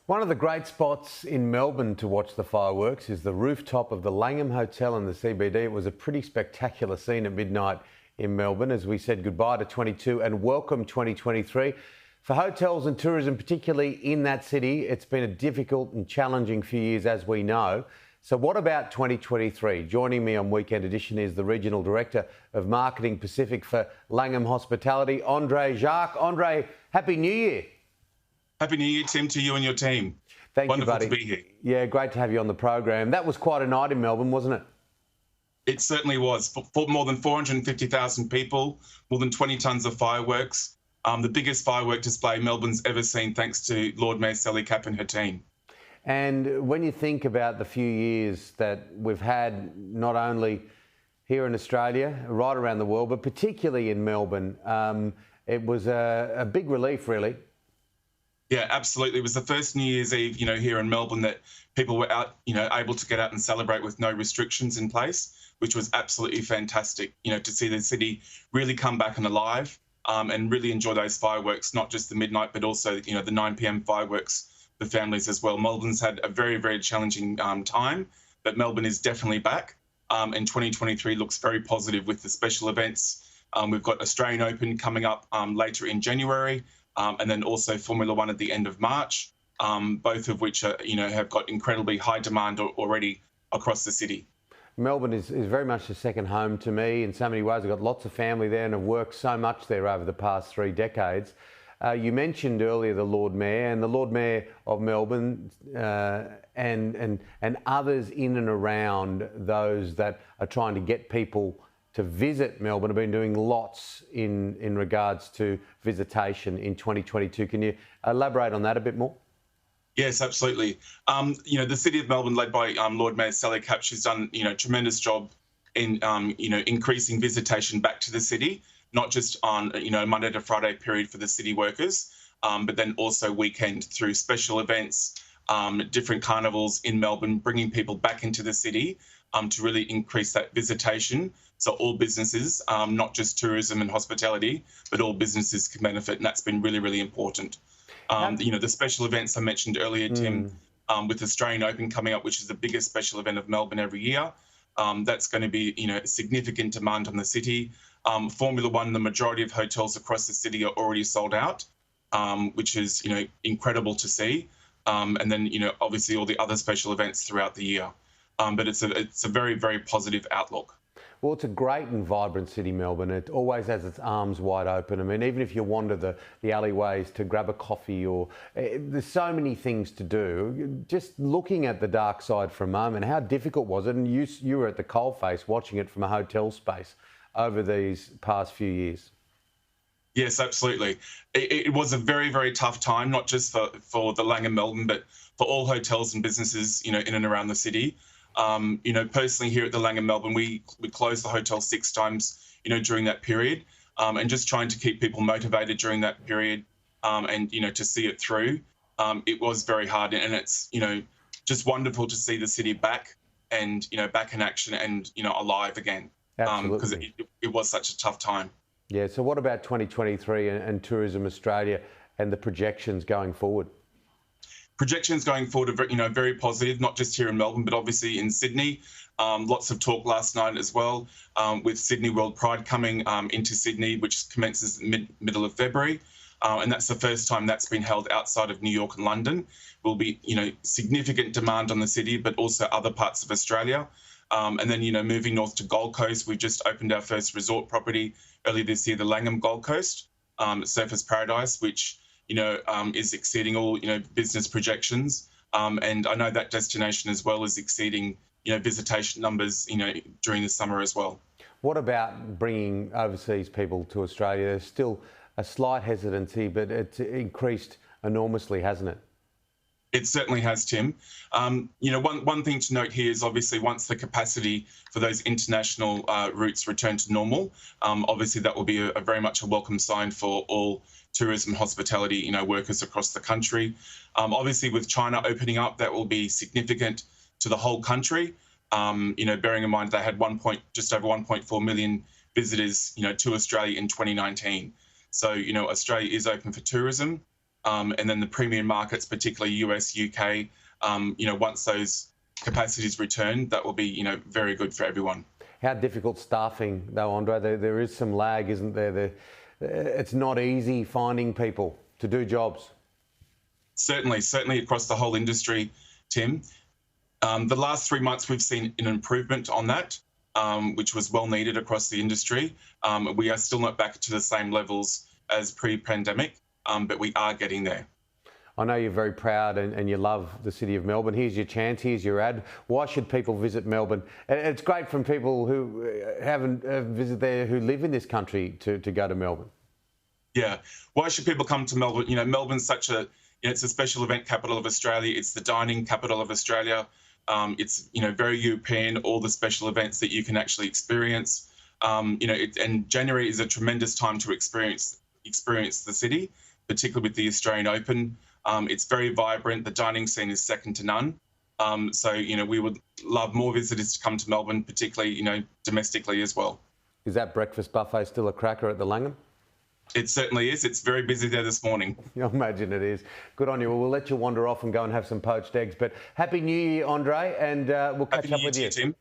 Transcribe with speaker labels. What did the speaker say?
Speaker 1: One of the great spots in Melbourne to watch the fireworks is the rooftop of the Langham Hotel in the CBD. It was a pretty spectacular scene at midnight in Melbourne as we said goodbye to 22 and welcome 2023. For hotels and tourism, particularly in that city, it's been a difficult and challenging few years, as we know. So what about 2023? Joining me on Weekend Edition is the Regional Director of Marketing Pacific for Langham Hospitality, Jacques. Andre, Happy New Year.
Speaker 2: Happy New Year, Tim, to you and your team.
Speaker 1: Thank
Speaker 2: Wonderful
Speaker 1: you, buddy.
Speaker 2: To be here.
Speaker 1: Yeah, great to have you on the program. That was quite a night in Melbourne, wasn't it?
Speaker 2: It certainly was. For more than 450,000 people, more than 20 tonnes of fireworks. The biggest firework display Melbourne's ever seen, thanks to Lord Mayor Sally Capp and her team.
Speaker 1: And when you think about the few years that we've had, not only here in Australia, right around the world, but particularly in Melbourne, it was a big relief, really.
Speaker 2: Yeah, absolutely. It was the first New Year's Eve, here in Melbourne that people were out, able to get out and celebrate with no restrictions in place, which was absolutely fantastic, to see the city really come back and alive and really enjoy those fireworks, not just the midnight, but also, the 9 p.m. fireworks for families as well. Melbourne's had a very, very challenging time, but Melbourne is definitely back. And 2023 looks very positive with the special events. We've got Australian Open coming up later in January. And then also Formula One at the end of March, both of which are, have got incredibly high demand already across the city.
Speaker 1: Melbourne is very much a second home to me in so many ways. I've got lots of family there and have worked so much there over the past 3 decades. You mentioned earlier the Lord Mayor and the Lord Mayor of Melbourne and others in and around those that are trying to get people to visit Melbourne. Have been doing lots in regards to visitation in 2022. Can you elaborate on that a bit more?
Speaker 2: Yes, absolutely. The City of Melbourne, led by Lord Mayor Sally Capp, she's done a tremendous job in increasing visitation back to the city, not just on Monday to Friday period for the city workers, but then also weekend through special events, different carnivals in Melbourne, bringing people back into the city to really increase that visitation. So all businesses, not just tourism and hospitality, but all businesses can benefit, and that's been really, really important. The special events I mentioned earlier, Tim, with Australian Open coming up, which is the biggest special event of Melbourne every year, that's going to be, significant demand on the city. Formula One, the majority of hotels across the city are already sold out, which is, incredible to see. And then, obviously all the other special events throughout the year. But it's a very, very positive outlook.
Speaker 1: Well, it's a great and vibrant city, Melbourne. It always has its arms wide open. I mean, even if you wander the alleyways to grab a coffee or there's so many things to do. Just looking at the dark side for a moment, how difficult was it? And you were at the coalface watching it from a hotel space over these past few years.
Speaker 2: Yes, absolutely. It was a very, very tough time, not just for the Langan Melbourne, but for all hotels and businesses, in and around the city. Personally here at the Langan Melbourne, we closed the hotel 6 times, during that period, and just trying to keep people motivated during that period, and, to see it through. It was very hard, and it's, just wonderful to see the city back and, back in action and, alive again. Because it was such a tough time.
Speaker 1: Yeah. So what about 2023 and Tourism Australia and the projections going forward?
Speaker 2: Projections going forward are very positive, not just here in Melbourne, but obviously in Sydney. Lots of talk last night as well, with Sydney World Pride coming into Sydney, which commences middle of February. And that's the first time that's been held outside of New York and London. Will be, significant demand on the city, but also other parts of Australia. And then, moving north to Gold Coast, we just opened our first resort property earlier this year, the Langham Gold Coast, Surfers Paradise, which is exceeding all, business projections. And I know that destination as well is exceeding, visitation numbers, during the summer as well.
Speaker 1: What about bringing overseas people to Australia? There's still a slight hesitancy, but it's increased enormously, hasn't it?
Speaker 2: It certainly has, Tim. One thing to note here is obviously once the capacity for those international routes return to normal, obviously that will be a very much a welcome sign for all tourism and hospitality, workers across the country. Obviously with China opening up, that will be significant to the whole country. Bearing in mind they had just over 1.4 million visitors, to Australia in 2019. So, Australia is open for tourism. and then the premium markets, particularly US, UK. Once those capacities return, that will be very good for everyone.
Speaker 1: How difficult staffing, though, Andre? There is some lag, isn't there? It's not easy finding people to do jobs.
Speaker 2: Certainly across the whole industry, Tim. The last 3 months, we've seen an improvement on that, which was well needed across the industry. We are still not back to the same levels as pre-pandemic, but we are getting there.
Speaker 1: I know you're very proud and you love the city of Melbourne. Here's your chance, here's your ad. Why should people visit Melbourne? It's great from people who haven't visited there, who live in this country, to go to Melbourne.
Speaker 2: Yeah, why should people come to Melbourne? Melbourne's it's a special event capital of Australia. It's the dining capital of Australia. It's very European. All the special events that you can actually experience. And January is a tremendous time to experience the city, particularly with the Australian Open. It's very vibrant. The dining scene is second to none. So we would love more visitors to come to Melbourne, particularly domestically as well.
Speaker 1: Is that breakfast buffet still a cracker at the Langham?
Speaker 2: It certainly is. It's very busy there this morning.
Speaker 1: I imagine it is. Good on you. Well, we'll let you wander off and go and have some poached eggs. But Happy New Year, Andre, and we'll catch up with you.
Speaker 2: Tim.